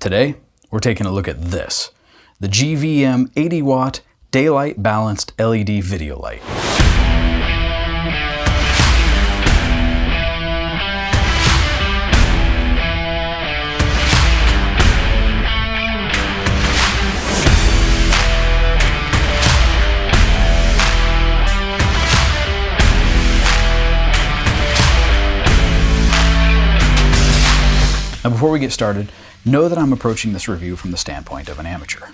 Today, we're taking a look at this, the GVM 80-watt daylight balanced LED video light. Now before we get started, know that I'm approaching this review from the standpoint of an amateur.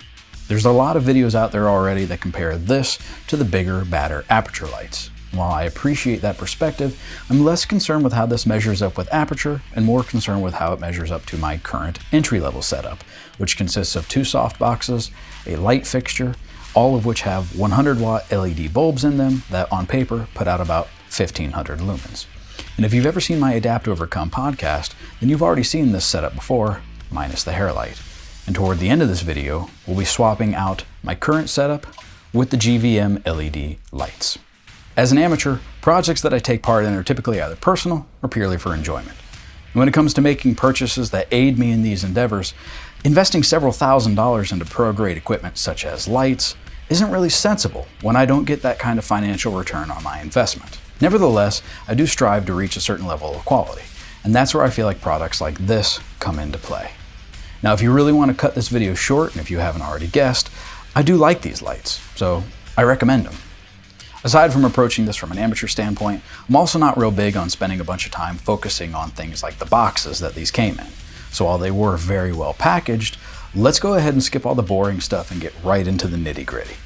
There's a lot of videos out there already that compare this to the bigger, badder aperture lights. While I appreciate that perspective, I'm less concerned with how this measures up with aperture and more concerned with how it measures up to my current entry-level setup, which consists of 2 soft boxes, a light fixture, all of which have 100-watt LED bulbs in them that on paper put out about 1500 lumens. And if you've ever seen my Adapt to Overcome podcast, then you've already seen this setup before, minus the hair light. And toward the end of this video, we'll be swapping out my current setup with the GVM LED lights. As an amateur, projects that I take part in are typically either personal or purely for enjoyment. And when it comes to making purchases that aid me in these endeavors, investing several $1,000s into pro-grade equipment such as lights isn't really sensible when I don't get that kind of financial return on my investment. Nevertheless, I do strive to reach a certain level of quality, and that's where I feel like products like this come into play. Now, if you really want to cut this video short, and if you haven't already guessed, I do like these lights, so I recommend them. Aside from approaching this from an amateur standpoint, I'm also not real big on spending a bunch of time focusing on things like the boxes that these came in. So while they were very well packaged, let's go ahead and skip all the boring stuff and get right into the nitty-gritty.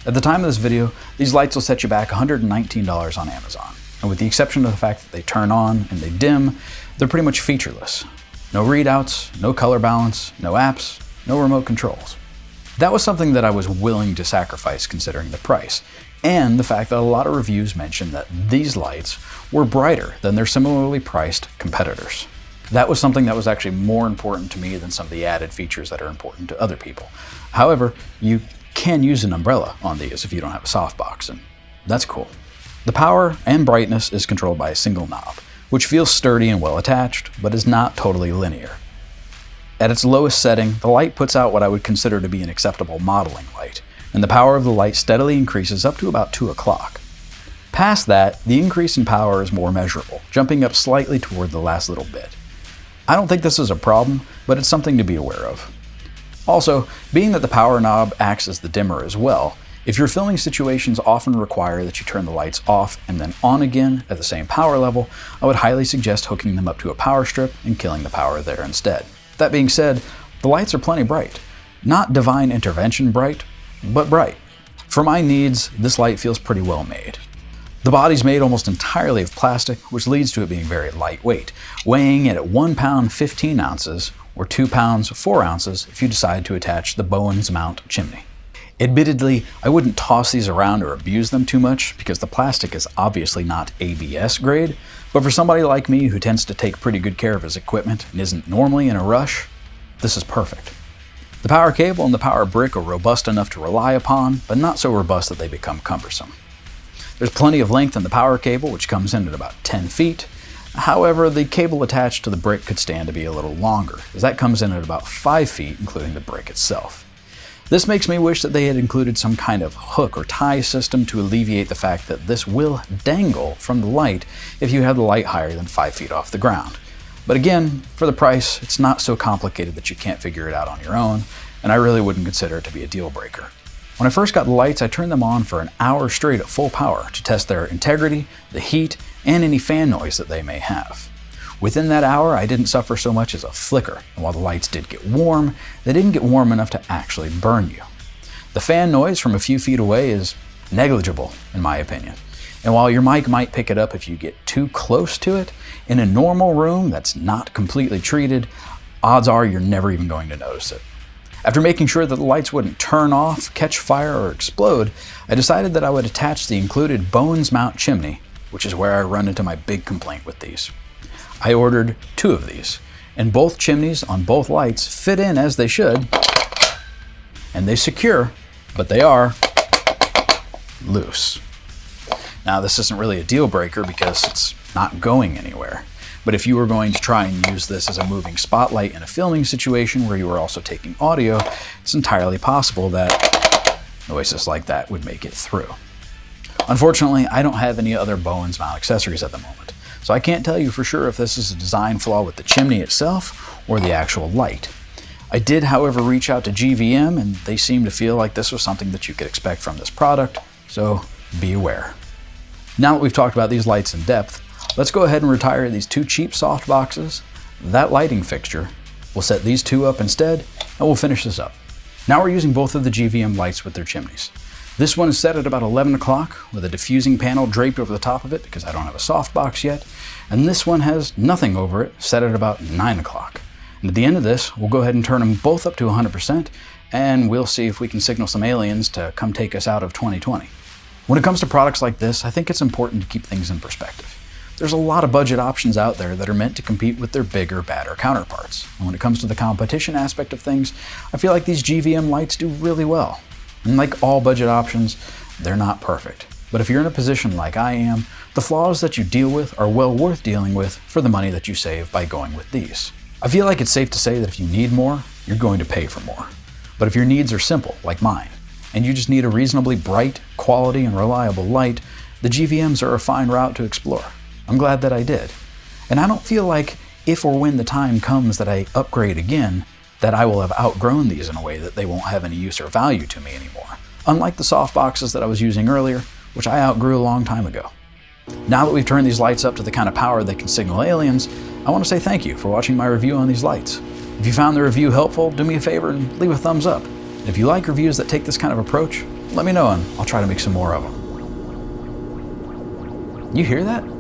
At the time of this video, these lights will set you back $119 on Amazon. And with the exception of the fact that they turn on and they dim, they're pretty much featureless. No readouts, no color balance, no apps, no remote controls. That was something that I was willing to sacrifice considering the price, and the fact that a lot of reviews mentioned that these lights were brighter than their similarly priced competitors. That was something that was actually more important to me than some of the added features that are important to other people. However, you can use an umbrella on these if you don't have a softbox, and that's cool. The power and brightness is controlled by a single knob, which feels sturdy and well attached, but is not totally linear. At its lowest setting, the light puts out what I would consider to be an acceptable modeling light, and the power of the light steadily increases up to about 2 o'clock. Past that, the increase in power is more measurable, jumping up slightly toward the last little bit. I don't think this is a problem, but it's something to be aware of. Also, being that the power knob acts as the dimmer as well, if your filming situations often require that you turn the lights off and then on again at the same power level, I would highly suggest hooking them up to a power strip and killing the power there instead. That being said, the lights are plenty bright. Not divine intervention bright, but bright. For my needs, this light feels pretty well made. The body's made almost entirely of plastic, which leads to it being very lightweight, weighing at 1 pound 15 ounces, or 2 pounds 4 ounces if you decide to attach the Bowens mount chimney. Admittedly, I wouldn't toss these around or abuse them too much because the plastic is obviously not ABS grade, but for somebody like me who tends to take pretty good care of his equipment and isn't normally in a rush, this is perfect. The power cable and the power brick are robust enough to rely upon, but not so robust that they become cumbersome. There's plenty of length in the power cable, which comes in at about 10 feet. However, the cable attached to the brick could stand to be a little longer, as that comes in at about 5 feet, including the brick itself. This makes me wish that they had included some kind of hook or tie system to alleviate the fact that this will dangle from the light if you have the light higher than 5 feet off the ground. But again, for the price, it's not so complicated that you can't figure it out on your own, and I really wouldn't consider it to be a deal breaker. When I first got the lights, I turned them on for an hour straight at full power to test their integrity, the heat, and any fan noise that they may have. Within that hour, I didn't suffer so much as a flicker, and while the lights did get warm, they didn't get warm enough to actually burn you. The fan noise from a few feet away is negligible, in my opinion. And while your mic might pick it up if you get too close to it, in a normal room that's not completely treated, odds are you're never even going to notice it. After making sure that the lights wouldn't turn off, catch fire, or explode, I decided that I would attach the included Bowens mount chimney, which is where I run into my big complaint with these. I ordered 2 of these, and both chimneys on both lights fit in as they should, and they secure, but they are loose. Now, this isn't really a deal breaker because it's not going anywhere, But if you were going to try and use this as a moving spotlight in a filming situation where you were also taking audio, it's entirely possible that noises like that would make it through. Unfortunately, I don't have any other Bowens mount accessories at the moment, so I can't tell you for sure if this is a design flaw with the chimney itself or the actual light. I did, however, reach out to GVM, and they seem to feel like this was something that you could expect from this product, so be aware. Now that we've talked about these lights in depth, let's go ahead and retire these two cheap soft boxes, that lighting fixture. We'll set these two up instead, and we'll finish this up. Now we're using both of the GVM lights with their chimneys. This one is set at about 11 o'clock with a diffusing panel draped over the top of it because I don't have a softbox yet, and this one has nothing over it, set at about 9 o'clock. And at the end of this, we'll go ahead and turn them both up to 100%, and we'll see if we can signal some aliens to come take us out of 2020. When it comes to products like this, I think it's important to keep things in perspective. There's a lot of budget options out there that are meant to compete with their bigger, badder counterparts. And when it comes to the competition aspect of things, I feel like these GVM lights do really well. And like all budget options, they're not perfect. But if you're in a position like I am, the flaws that you deal with are well worth dealing with for the money that you save by going with these. I feel like it's safe to say that if you need more, you're going to pay for more. But if your needs are simple, like mine, and you just need a reasonably bright, quality, and reliable light, the GVMs are a fine route to explore. I'm glad that I did. And I don't feel like if or when the time comes that I upgrade again, that I will have outgrown these in a way that they won't have any use or value to me anymore. Unlike the soft boxes that I was using earlier, which I outgrew a long time ago. Now that we've turned these lights up to the kind of power that can signal aliens, I want to say thank you for watching my review on these lights. If you found the review helpful, do me a favor and leave a thumbs up. And if you like reviews that take this kind of approach, let me know and I'll try to make some more of them. You hear that?